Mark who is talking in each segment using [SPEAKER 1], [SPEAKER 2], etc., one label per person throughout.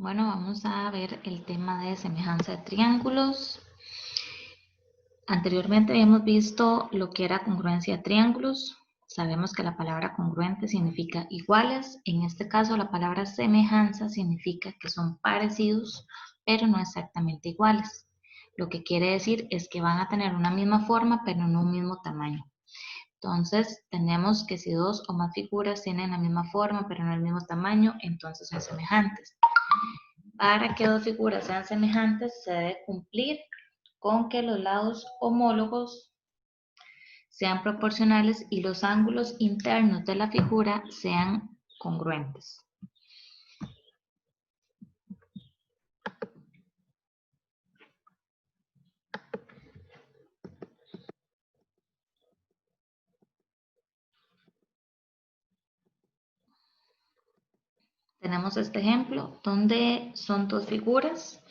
[SPEAKER 1] Bueno, vamos a ver el tema de semejanza de triángulos. Anteriormente habíamos visto lo que era congruencia de triángulos. Sabemos que la palabra congruente significa iguales. En este caso, la palabra semejanza significa que son parecidos, pero no exactamente iguales. Lo que quiere decir es que van a tener una misma forma, pero no un mismo tamaño. Entonces, tenemos que si dos o más figuras tienen la misma forma, pero no el mismo tamaño, entonces son semejantes. Para que dos figuras sean semejantes, se debe cumplir con que los lados homólogos sean proporcionales y los ángulos internos de la figura sean congruentes. Tenemos este ejemplo donde son dos figuras,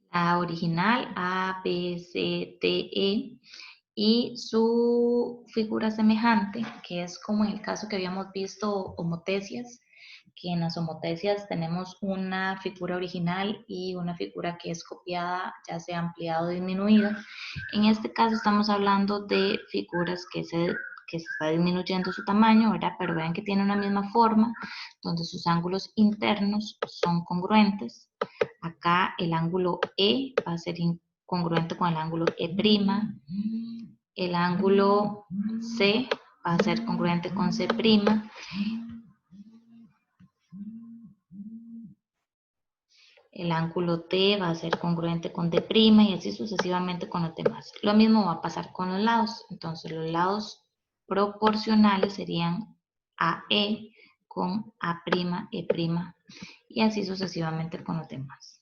[SPEAKER 1] la original A, B, C, D, E, y su figura semejante, que es como en el caso que habíamos visto homotecias, que en las homotecias tenemos una figura original y una figura que es copiada, ya sea ampliada o disminuida. En este caso estamos hablando de figuras que se está disminuyendo su tamaño, ¿verdad? Pero vean que tiene una misma forma, donde sus ángulos internos son congruentes. Acá el ángulo E va a ser congruente con el ángulo E', el ángulo C va a ser congruente con C', el ángulo D va a ser congruente con D' y así sucesivamente con los demás. Lo mismo va a pasar con los lados. Entonces los lados proporcionales serían AE con A'E' y así sucesivamente con los demás.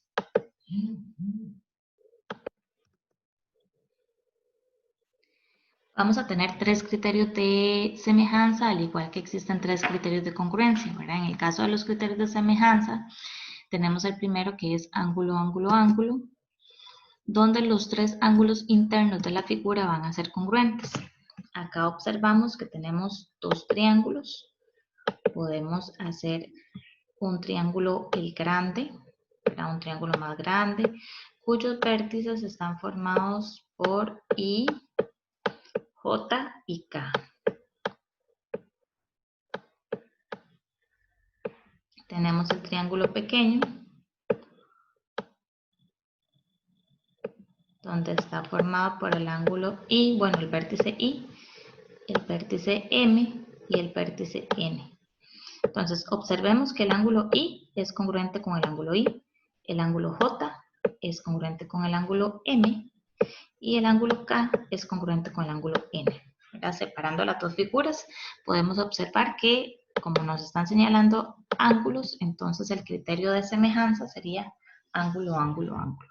[SPEAKER 1] Vamos a tener tres criterios de semejanza, al igual que existen tres criterios de congruencia, ¿verdad? En el caso de los criterios de semejanza, tenemos el primero que es ángulo, ángulo, ángulo, donde los tres ángulos internos de la figura van a ser congruentes. Acá observamos que tenemos dos triángulos. Podemos hacer un triángulo el grande, un triángulo más grande, cuyos vértices están formados por I, J y K. Tenemos el triángulo pequeño, donde está formado por el ángulo I, bueno, el vértice I, el vértice M y el vértice N. Entonces, observemos que el ángulo I es congruente con el ángulo I, el ángulo J es congruente con el ángulo M y el ángulo K es congruente con el ángulo N. ¿Verdad? Separando las dos figuras, podemos observar que, como nos están señalando ángulos, entonces el criterio de semejanza sería ángulo, ángulo, ángulo.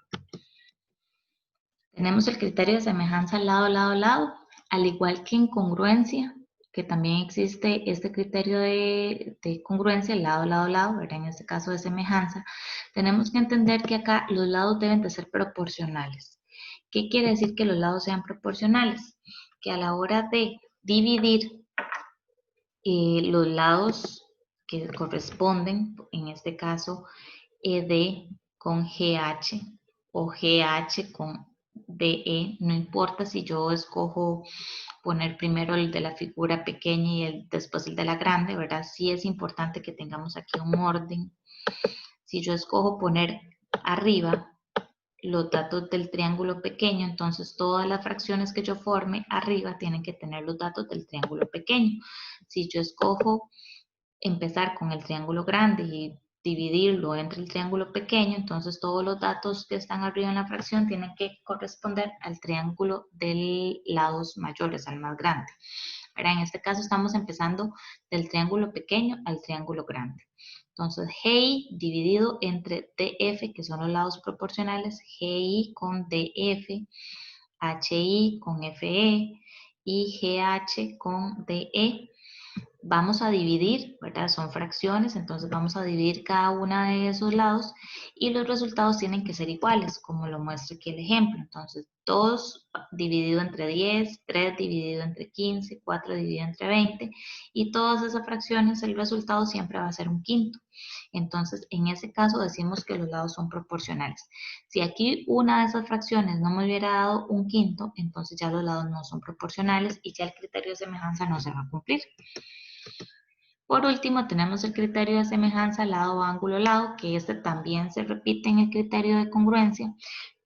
[SPEAKER 1] Tenemos el criterio de semejanza lado, lado, lado, al igual que en congruencia, que también existe este criterio de congruencia, lado, lado, lado, ¿verdad? En este caso de semejanza, tenemos que entender que acá los lados deben de ser proporcionales. ¿Qué quiere decir que los lados sean proporcionales? Que a la hora de dividir los lados que corresponden, en este caso ED con GH o GH con BE, no importa si yo escojo poner primero el de la figura pequeña y después el de la grande, ¿verdad? Sí es importante que tengamos aquí un orden. Si yo escojo poner arriba los datos del triángulo pequeño, entonces todas las fracciones que yo forme arriba tienen que tener los datos del triángulo pequeño. Si yo escojo empezar con el triángulo grande y dividirlo entre el triángulo pequeño, entonces todos los datos que están arriba en la fracción tienen que corresponder al triángulo de lados mayores, al más grande. En este caso estamos empezando del triángulo pequeño al triángulo grande. Entonces, GI dividido entre DF, que son los lados proporcionales, GI con DF, HI con FE y GH con DE. Vamos a dividir, ¿verdad? Son fracciones, entonces vamos a dividir cada uno de esos lados y los resultados tienen que ser iguales, como lo muestra aquí el ejemplo. Entonces, 2 dividido entre 10, 3 dividido entre 15, 4 dividido entre 20, y todas esas fracciones el resultado siempre va a ser un quinto. Entonces, en ese caso decimos que los lados son proporcionales. Si aquí una de esas fracciones no me hubiera dado un quinto, entonces ya los lados no son proporcionales y ya el criterio de semejanza no se va a cumplir. Por último, tenemos el criterio de semejanza lado, ángulo, lado, que este también se repite en el criterio de congruencia,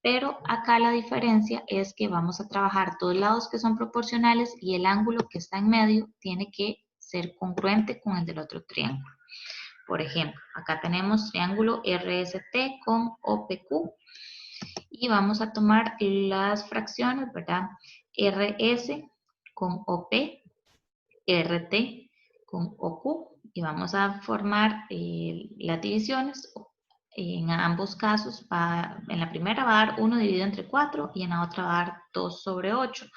[SPEAKER 1] pero acá la diferencia es que vamos a trabajar dos lados que son proporcionales y el ángulo que está en medio tiene que ser congruente con el del otro triángulo. Por ejemplo, acá tenemos triángulo RST con OPQ y vamos a tomar las fracciones, ¿verdad? RS con OP, RT con OQ y vamos a formar las divisiones. En ambos casos, en la primera va a dar 1 dividido entre 4 y en la otra va a dar 2 sobre 8,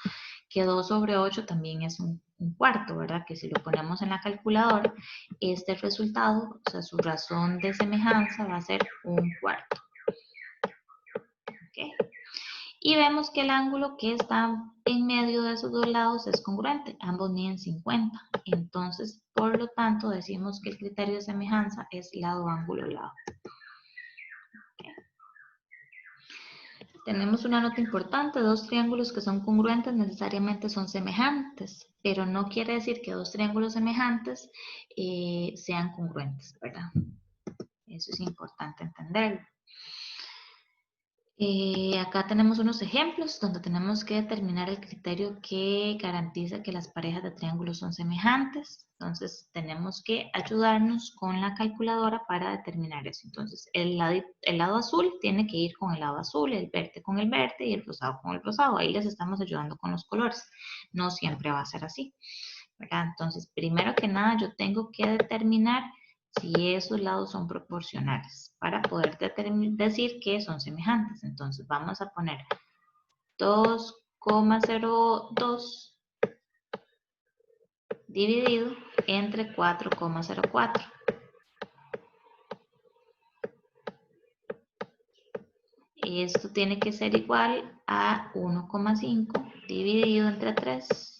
[SPEAKER 1] que 2 sobre 8 también es un cuarto, ¿verdad? Que si lo ponemos en la calculadora, este resultado, o sea, su razón de semejanza va a ser un cuarto. ¿Okay? Y vemos que el ángulo que está en medio de esos dos lados es congruente, ambos miden 50. Entonces, por lo tanto, decimos que el criterio de semejanza es lado, ángulo, lado. Okay. Tenemos una nota importante, dos triángulos que son congruentes necesariamente son semejantes, pero no quiere decir que dos triángulos semejantes sean congruentes, ¿verdad? Eso es importante entenderlo. Acá tenemos unos ejemplos donde tenemos que determinar el criterio que garantiza que las parejas de triángulos son semejantes. Entonces tenemos que ayudarnos con la calculadora para determinar eso. Entonces el lado azul tiene que ir con el lado azul, el verde con el verde y el rosado con el rosado. Ahí les estamos ayudando con los colores. No siempre va a ser así, ¿verdad? Entonces primero que nada yo tengo que determinar si esos lados son proporcionales para poder decir que son semejantes. Entonces vamos a poner 2,02 dividido entre 4,04. Esto tiene que ser igual a 1,5 dividido entre 3.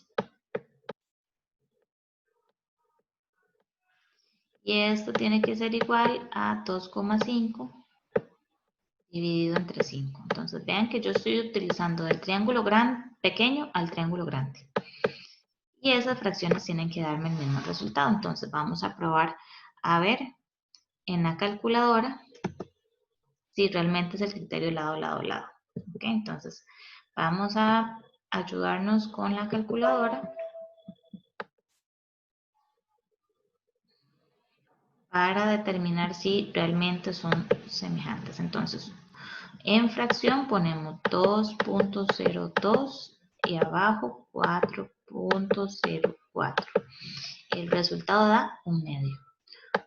[SPEAKER 1] Y esto tiene que ser igual a 2,5 dividido entre 5. Entonces vean que yo estoy utilizando del triángulo pequeño al triángulo grande. Y esas fracciones tienen que darme el mismo resultado. Entonces vamos a probar a ver en la calculadora si realmente es el criterio lado, lado, lado. ¿Ok? Entonces vamos a ayudarnos con la calculadora para determinar si realmente son semejantes. Entonces, en fracción ponemos 2,02 y abajo 4,04. El resultado da un medio.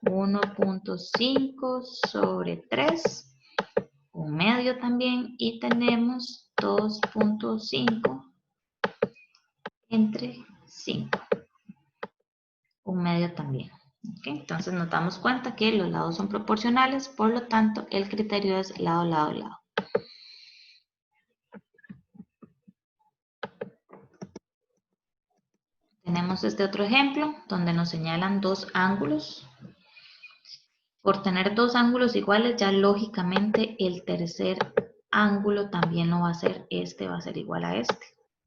[SPEAKER 1] 1,5 sobre 3, un medio también, y tenemos 2,5 entre 5, un medio también. ¿Okay? Entonces nos damos cuenta que los lados son proporcionales, por lo tanto el criterio es lado, lado, lado. Tenemos este otro ejemplo donde nos señalan dos ángulos. Por tener dos ángulos iguales, ya lógicamente el tercer ángulo también lo va a hacer, este va a ser igual a este.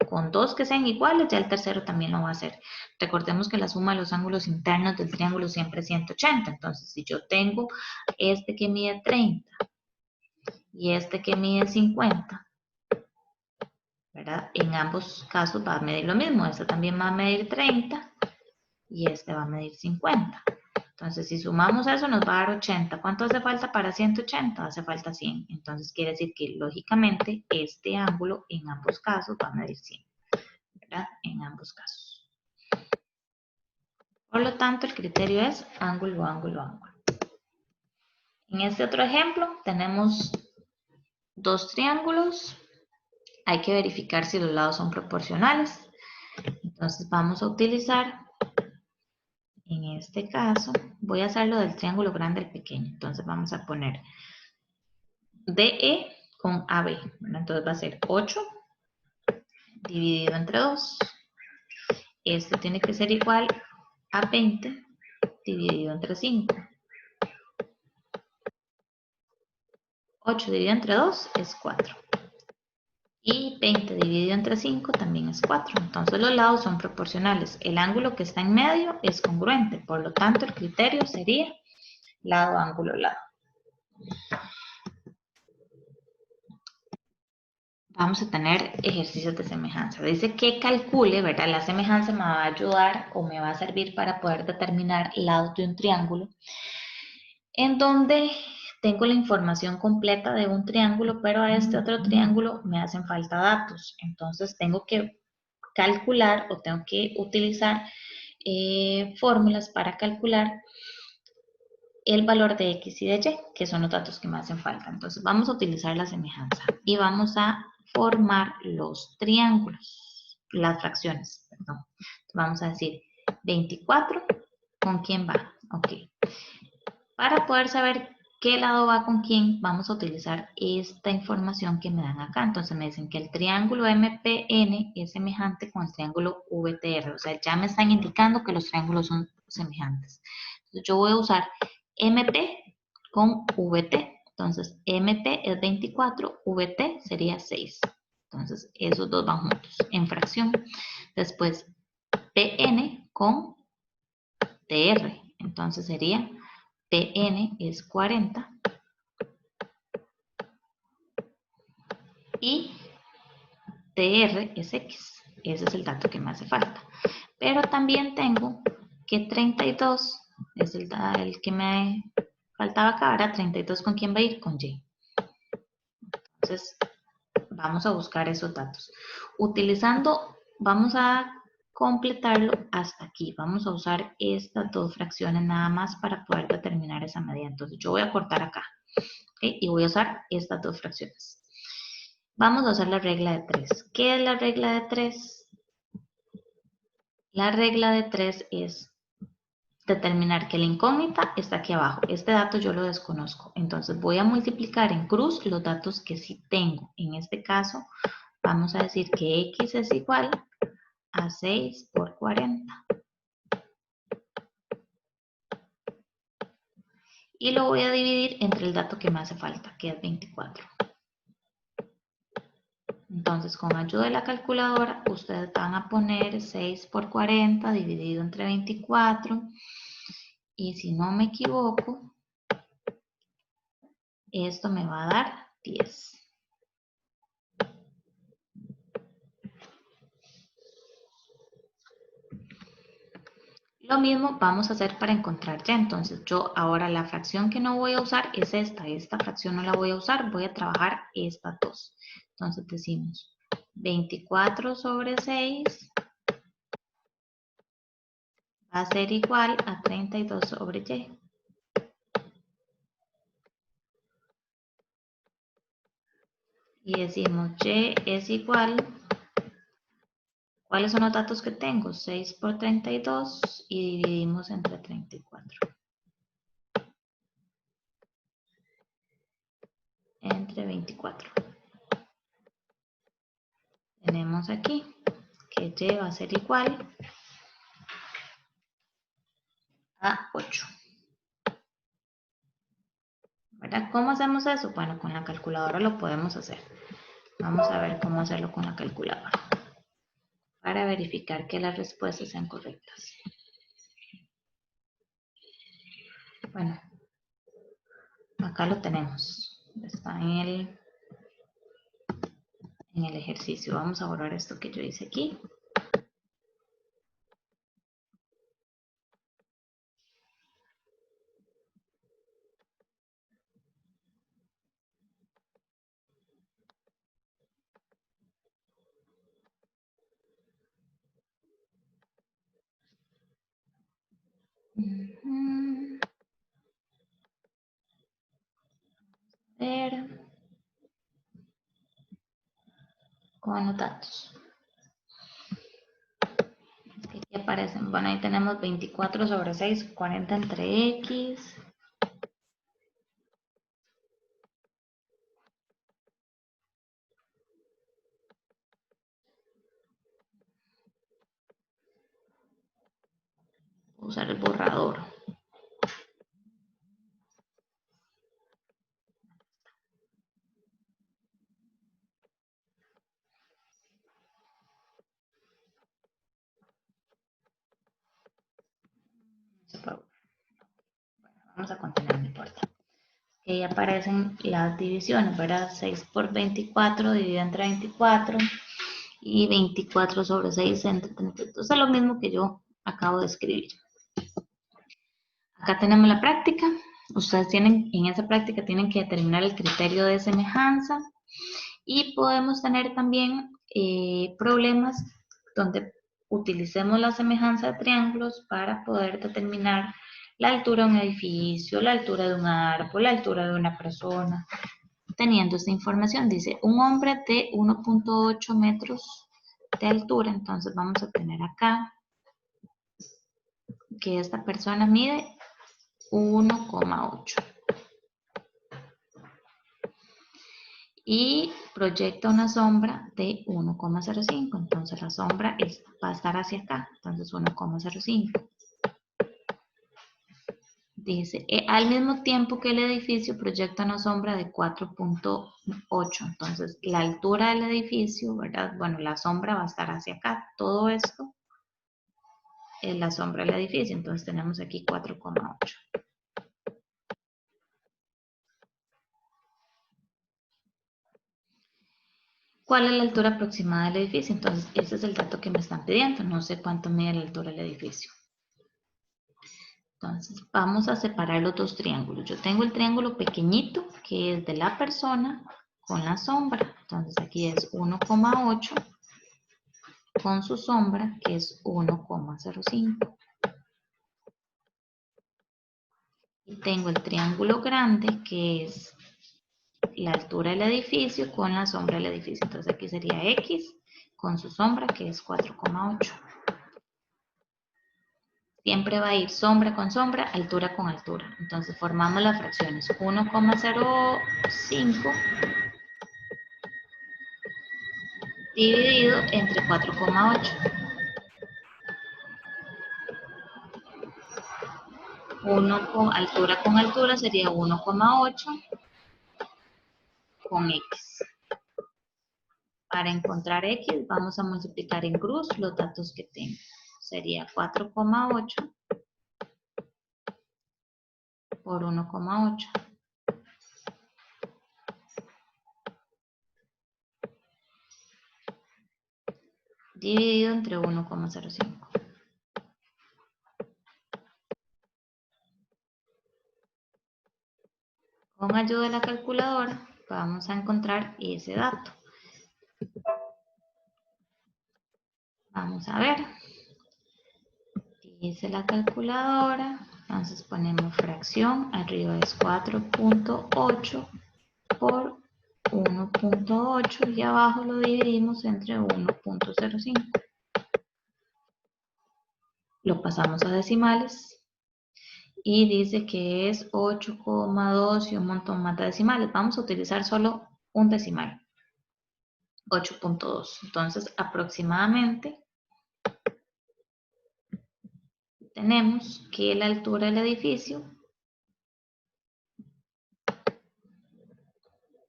[SPEAKER 1] Con dos que sean iguales, ya el tercero también lo va a hacer. Recordemos que la suma de los ángulos internos del triángulo siempre es 180. Entonces, si yo tengo este que mide 30 y este que mide 50, ¿verdad? En ambos casos va a medir lo mismo. Este también va a medir 30 y este va a medir 50. Entonces, si sumamos eso, nos va a dar 80. ¿Cuánto hace falta para 180? Hace falta 100. Entonces, quiere decir que, lógicamente, este ángulo en ambos casos va a medir 100. ¿Verdad? En ambos casos. Por lo tanto, el criterio es ángulo, ángulo, ángulo. En este otro ejemplo, tenemos dos triángulos. Hay que verificar si los lados son proporcionales. Entonces, vamos a utilizar... En este caso, voy a hacerlo del triángulo grande al pequeño. Entonces vamos a poner DE con AB. Entonces va a ser 8 dividido entre 2. Esto tiene que ser igual a 20 dividido entre 5. 8 dividido entre 2 es 4. Y 20 dividido entre 5 también es 4. Entonces los lados son proporcionales. El ángulo que está en medio es congruente. Por lo tanto, el criterio sería lado, ángulo, lado. Vamos a tener ejercicios de semejanza. Dice que calcule, ¿verdad? La semejanza me va a ayudar o me va a servir para poder determinar lados de un triángulo en donde tengo la información completa de un triángulo, pero a este otro triángulo me hacen falta datos. Entonces tengo que calcular o tengo que utilizar fórmulas para calcular el valor de x y de y, que son los datos que me hacen falta. Entonces vamos a utilizar la semejanza y vamos a formar los triángulos, las fracciones, perdón. Entonces vamos a decir 24, ¿con quién va? Ok. Para poder saber qué lado va con quién, vamos a utilizar esta información que me dan acá. Entonces me dicen que el triángulo MPN es semejante con el triángulo VTR. O sea, ya me están indicando que los triángulos son semejantes. Entonces yo voy a usar MP con VT. Entonces MP es 24, VT sería 6. Entonces esos dos van juntos en fracción. Después PN con TR. Entonces sería PN es 40 y TR es X. Ese es el dato que me hace falta. Pero también tengo que 32 es el que me faltaba acá. Ahora 32 ¿con quién va a ir? Con Y. Entonces vamos a buscar esos datos. Utilizando, vamos a completarlo hasta aquí. Vamos a usar estas dos fracciones nada más para poder determinar esa medida. Entonces yo voy a cortar acá, ¿okay? Y voy a usar estas dos fracciones. Vamos a usar la regla de 3. ¿Qué es la regla de 3? La regla de 3 es determinar que la incógnita está aquí abajo. Este dato yo lo desconozco. Entonces voy a multiplicar en cruz los datos que sí tengo. En este caso, vamos a decir que X es igual a 6 por 40. Y lo voy a dividir entre el dato que me hace falta, que es 24. Entonces, con ayuda de la calculadora, ustedes van a poner 6 por 40 dividido entre 24. Y si no me equivoco, esto me va a dar 10. Lo mismo vamos a hacer para encontrar ya. Entonces yo ahora la fracción que no voy a usar es esta. Esta fracción no la voy a usar, voy a trabajar estas dos. Entonces decimos 24 sobre 6 va a ser igual a 32 sobre y. Y decimos y es igual, ¿cuáles son los datos que tengo? 6 por 32 y dividimos entre 34. Entre 24. Tenemos aquí que y va a ser igual a 8. ¿Verdad? ¿Cómo hacemos eso? Bueno, con la calculadora lo podemos hacer. Vamos a ver cómo hacerlo con la calculadora para verificar que las respuestas sean correctas. Bueno, acá lo tenemos. Está en el ejercicio. Vamos a borrar esto que yo hice aquí. Ver con los datos. Aquí aparecen. Bueno, ahí tenemos 24 sobre 6, 40 entre X. usar el borrador. Vamos a continuar, no importa. Ahí aparecen las divisiones, ¿verdad? 6 por 24 dividido entre 24 y 24 sobre 6 entre 32. Es lo mismo que yo acabo de escribir. Acá tenemos la práctica. Ustedes tienen, en esa práctica tienen que determinar el criterio de semejanza y podemos tener también problemas donde utilicemos la semejanza de triángulos para poder determinar la altura de un edificio, la altura de un árbol, la altura de una persona. Teniendo esta información, dice un hombre de 1.8 metros de altura, entonces vamos a tener acá que esta persona mide 1,8 y proyecta una sombra de 1,05, entonces la sombra va a estar hacia acá, entonces 1,05. Dice, al mismo tiempo que el edificio proyecta una sombra de 4.8, entonces la altura del edificio, ¿verdad? Bueno, la sombra va a estar hacia acá, todo esto es la sombra del edificio, entonces tenemos aquí 4,8. ¿Cuál es la altura aproximada del edificio? Entonces, ese es el dato que me están pidiendo, no sé cuánto mide la altura del edificio. Entonces, vamos a separar los dos triángulos. Yo tengo el triángulo pequeñito, que es de la persona, con la sombra. Entonces, aquí es 1,8 con su sombra, que es 1,05. Y tengo el triángulo grande, que es la altura del edificio con la sombra del edificio. Entonces, aquí sería X con su sombra, que es 4,8. Siempre va a ir sombra con sombra, altura con altura. Entonces formamos las fracciones 1,05 dividido entre 4,8. Altura con altura sería 1,8 con X. Para encontrar X vamos a multiplicar en cruz los datos que tengo. Sería 4,8 por 1,8. Dividido entre 1,05. Con ayuda de la calculadora vamos a encontrar ese dato. Vamos a ver. Dice la calculadora. Entonces ponemos fracción. Arriba es 4.8 por 1.8 y abajo lo dividimos entre 1.05. Lo pasamos a decimales y dice que es 8,2 y un montón más de decimales. Vamos a utilizar solo un decimal, 8.2. Entonces aproximadamente tenemos que la altura del edificio,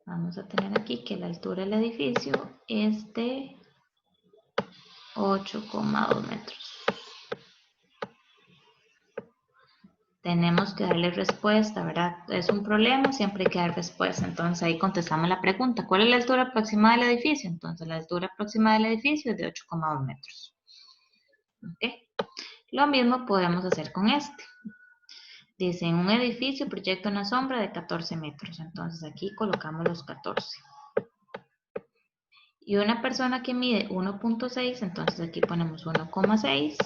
[SPEAKER 1] vamos a tener aquí que la altura del edificio es de 8,2 metros. Tenemos que darle respuesta, ¿verdad? Es un problema, siempre hay que dar respuesta. Entonces ahí contestamos la pregunta. ¿Cuál es la altura aproximada del edificio? Entonces la altura aproximada del edificio es de 8,2 metros. ¿Okay? Lo mismo podemos hacer con este. Dice, en un edificio proyecta una sombra de 14 metros. Entonces aquí colocamos los 14. Y una persona que mide 1.6, entonces aquí ponemos 1,6.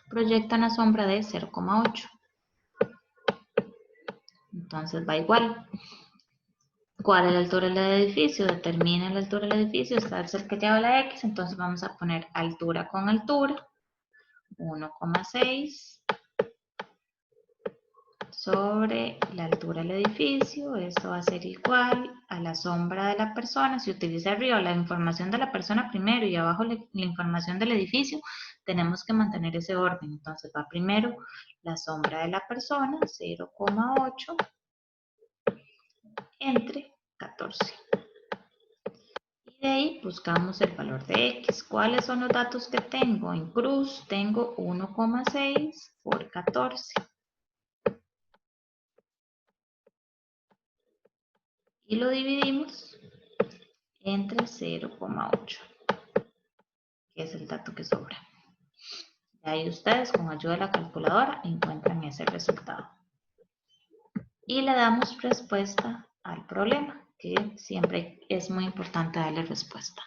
[SPEAKER 1] Proyecta una sombra de 0,8. Entonces va igual. ¿Cuál es la altura del edificio? Determina la altura del edificio, está cerca de la X, entonces vamos a poner altura con altura, 1,6 sobre la altura del edificio, esto va a ser igual a la sombra de la persona. Si utiliza arriba la información de la persona primero y abajo la información del edificio, tenemos que mantener ese orden. Entonces va primero la sombra de la persona, 0,8 entre 14. Y de ahí buscamos el valor de X. ¿Cuáles son los datos que tengo? En cruz tengo 1,6 por 14. Y lo dividimos entre 0,8, que es el dato que sobra. De ahí ustedes con ayuda de la calculadora encuentran ese resultado. Y le damos respuesta al problema, que siempre es muy importante darle respuesta.